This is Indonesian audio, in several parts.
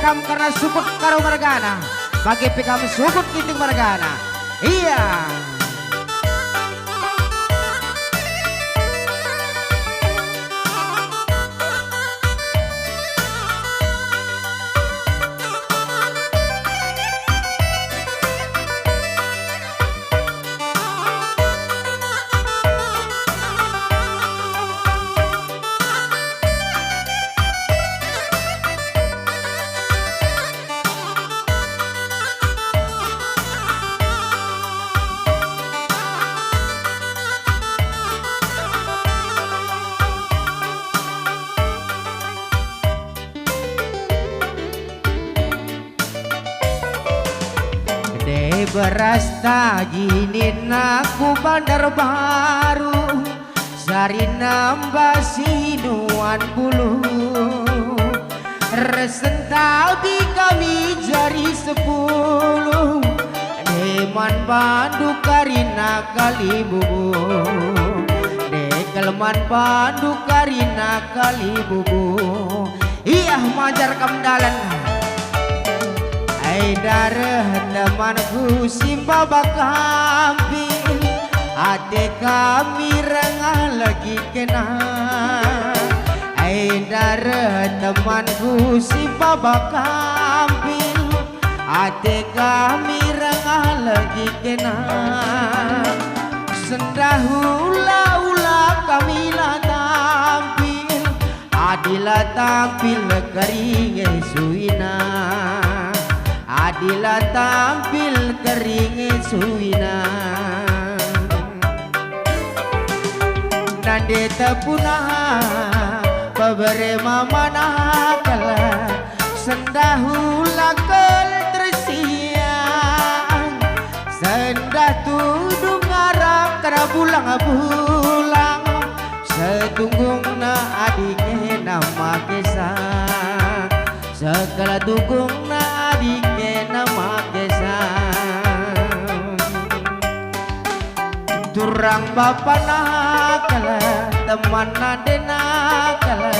kam karena sukut karo margana. Bagi pikam sukut kinting margana. Iya. Beras taginin aku bandar baru sari nambah sinuan bulu resen tabi kami jari 10 deman bandu karina kali bubu dekelman bandu karina kali bubu iya majar kamdalan darah temanku simba bakampil ade kami rengah lagi kena darah temanku simba bakampil ade kami rengah lagi kena sendahula kami lah tampil adilah tampil kering suina Adila tampil kering suina Nande tepuna Babere mamana kala Sendahula kel tersiang Sendah tudung arah kera bulang-bulang Setunggung na adike nama kisah Segala tunggung na adike nama kisah Turang bapak nakala teman nade nakala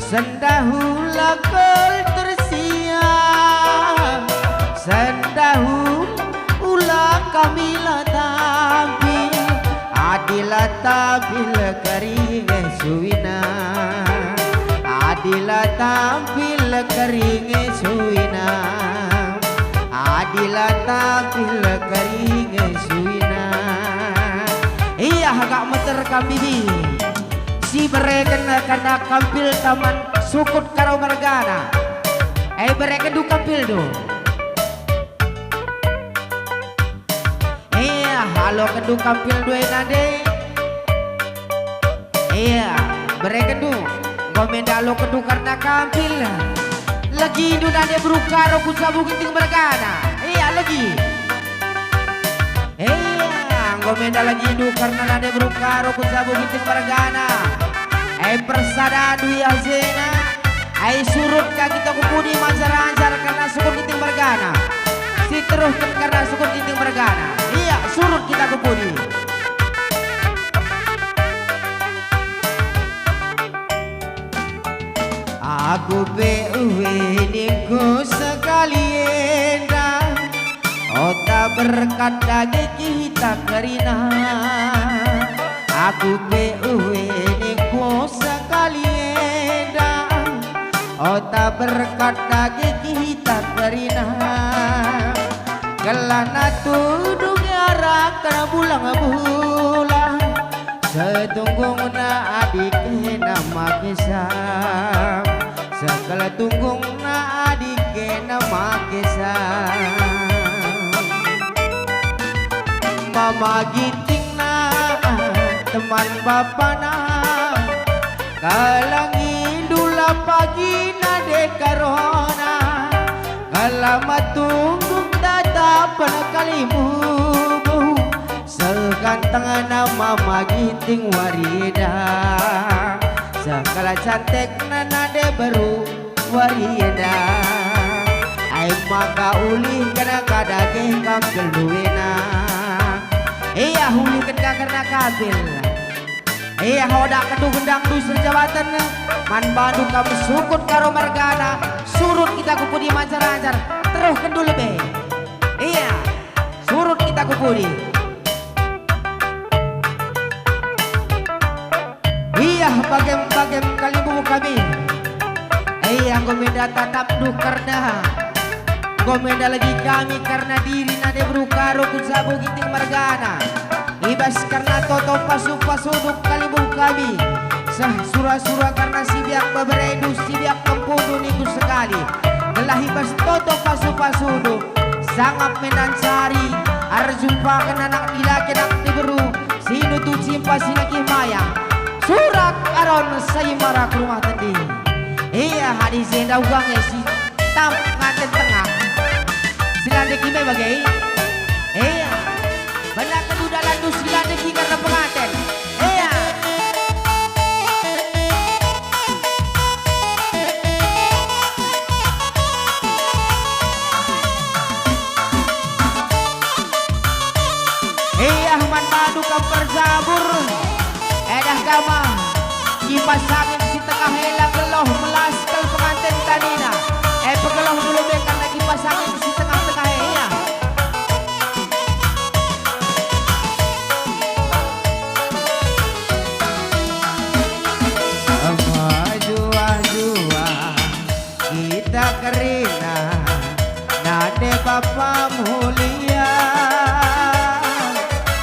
Sendahula kel tersiang Sendahula kamilah tampil Adilah tampil kering suina Adilah tampil kering suina Adilah tampil kering suina Iya agak meter kami bi si bereken kena kampil taman sukut karo margana bereken du kampil do iya halo kedu kampil dua nade iya bereken du gomenda lo kedu karena kampil lagi du nade berukaro kusabu kinting margana iya lagi gomenda lagi du karena nade berukaro kusabu kinting margana persada du ya zena surut ka kita kupudi manjar-anjar karena sukut kinting margana si teruskan karena sukut kinting margana iya surut kita kupudi aku beuniku sekali endah Ota berkat dagi kita kerina Aku beuniku sekali endah Ota berkat dagi kita kerina Kelana tudung arah kena bulang-bulang Setunggung na adik nama kisah Segala tunggung na adik nama kisah Mama giting na teman bapak na Kalang indula pagi na dekarona Kalamat tunggung tatapan kalimu Segantang na mama giting warida Segala cantik na nade baru warida Ay maka uli kena kadage kampil duwena Iya huli kena karena kabil Iya hodak kedu gendang du sejabatan man badu kamu sukut karo margana surut kita kupudi mancar-ancar terus kedu lebih. Iya surut kita kupudi. Iya bagem kalimu kami. Iya gomenda tatap du karena gomenda lagi kami karena diri nade berukaro kunsabu ginting margana. Ibas karena toto pasu-pasuduk kalimu kami. Sah surah-surah karena sibiak beberedu sibiak mempudu niku sekali. Telah ibas toto pasu-pasuduk sangat menancari arjumpa kena anak ilaki nak diberu sinu tu cimpa sinaki mayang surat aron sayimara ke rumah tendi. Iya hadis enda ugang si tam nganten tengah silande kime bagai. Iya benar kedudalan tu silande ki karena penganten. Iya iya man madu kam perzabur edah gama kipas angin si tengah helang geloh melas kel pengantin tanina pegeloh dulu be karena kipas angin si tengah-tengah iya. Jua-jua kita kerina nade bapa mulia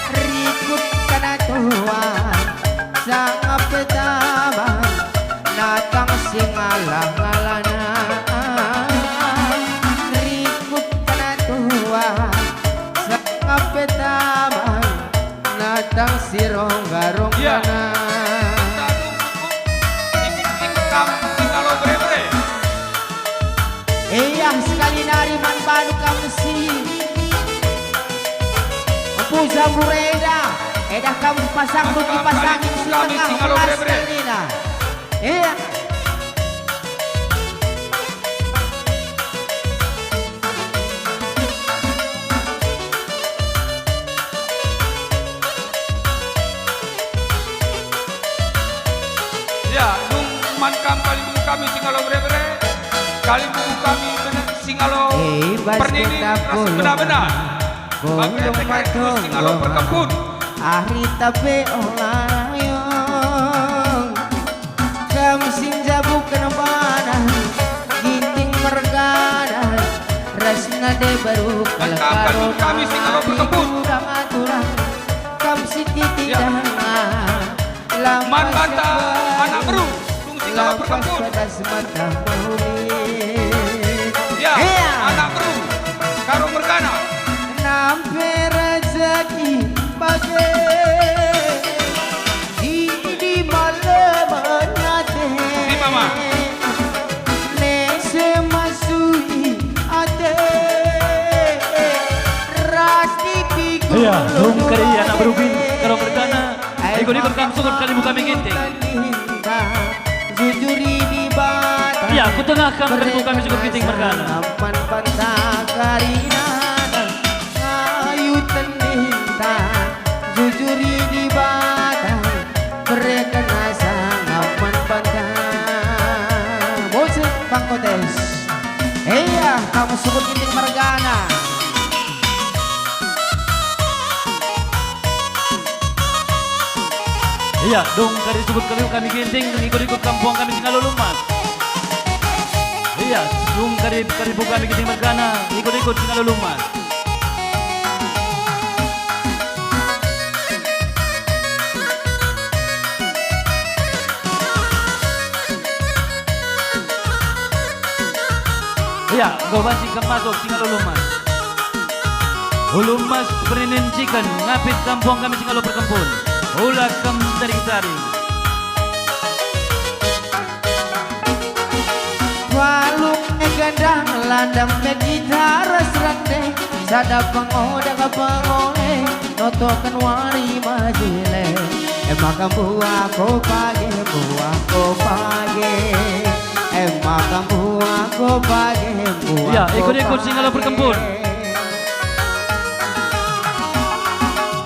rikut kana tuan sangat betama natang singalang-alana rikut kana tuan sangat betama natang sirongga-ronggana. Iya sekali nari man badu kamu si Puza bureda edah kamu pasang rugi pasangin si tengah kelas kalina. Iya ya dung man kami singalo bre kali buku kami singalo pernini benar-benar bolong matong singalo berkebun ahli tape olayong kamu sinjabu kenapana ginting mergana rasna de baru kalakaro kami singalo berkebun aturan kamu sititi dana man mata anak beru dung singalo berkebun ya anak beru karo mergana nampe rezeki bagai di malam nate di mama nese masui ate rasti piku iya dong kari anak berubin karo mergana ikut-ikut kamu sukut kali buka ginting. Jujuri di bata iya aku tengah kali buka sukut ginting mergana aman pantakarina ayu teninta jujuri di bata mereka nasa aman pantang bocet pangkotes. Iya kamu sukut ginting mergana. iya dong kari sukut kami ginting ikut-ikut kampung kami tinggal lumas. Iya dong kari buka kami ginting mergana ikut-ikut tinggal lumas. Iya gua masih masuk tinggal lumas. Ulumas perincikan ngapit kampung kami tinggal berkempun. Ulah kamu tarik-tarik. Waluk gandang landam gitar serande sada pengoda kapangole notokan wari majile makan buah ko pagi makan buah ko pagi buah. Ya ikut-ikut singalo berkempun.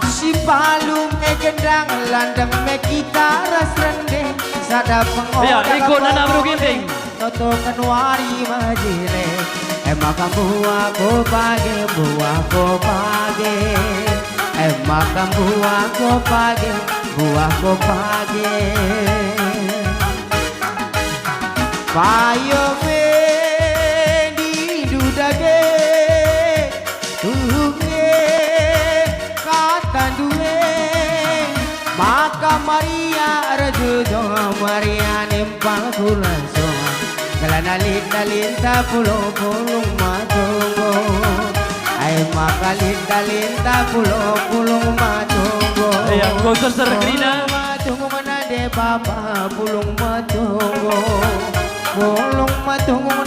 Si palung gendang landang me gitaras rendeng sada Ya, pengoda ikut anak bro ginting. noto kanwari majile makan buah ko pagi makan buah ko pagi payo me di dudage tuhe kata duwe maka Maria rajudo Maria nimpang kulanso kalana linta pulong matungo ay makalinta pulong matungo Ya, gosol sa rekrina. matungo na de baba pulong matungo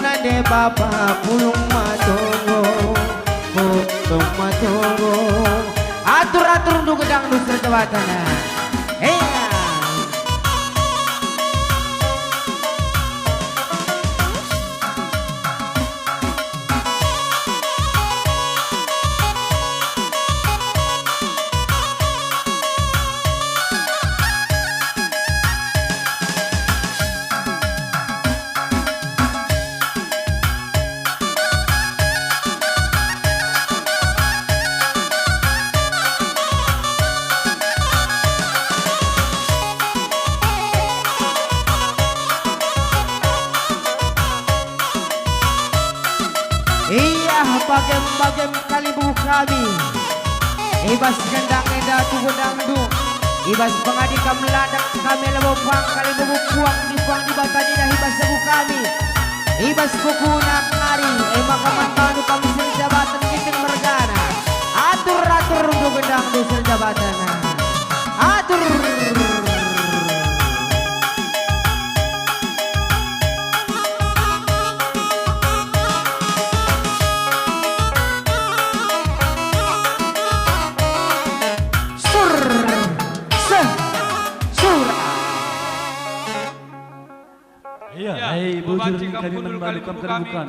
na de baba pulong matungo atur ndu gedang nusra jawatana iya bagem kali buku kami ibas gendang eda tu gedang du ibas pengadi kameladak kami lebopang kali buku kuang di batani dah ibas buku kami ibas buku nak hari makaman kanu kami serjabatan kita mergana atur du gedang du serjabatan atur Ya, hai bujur kami membalikkan keremukan.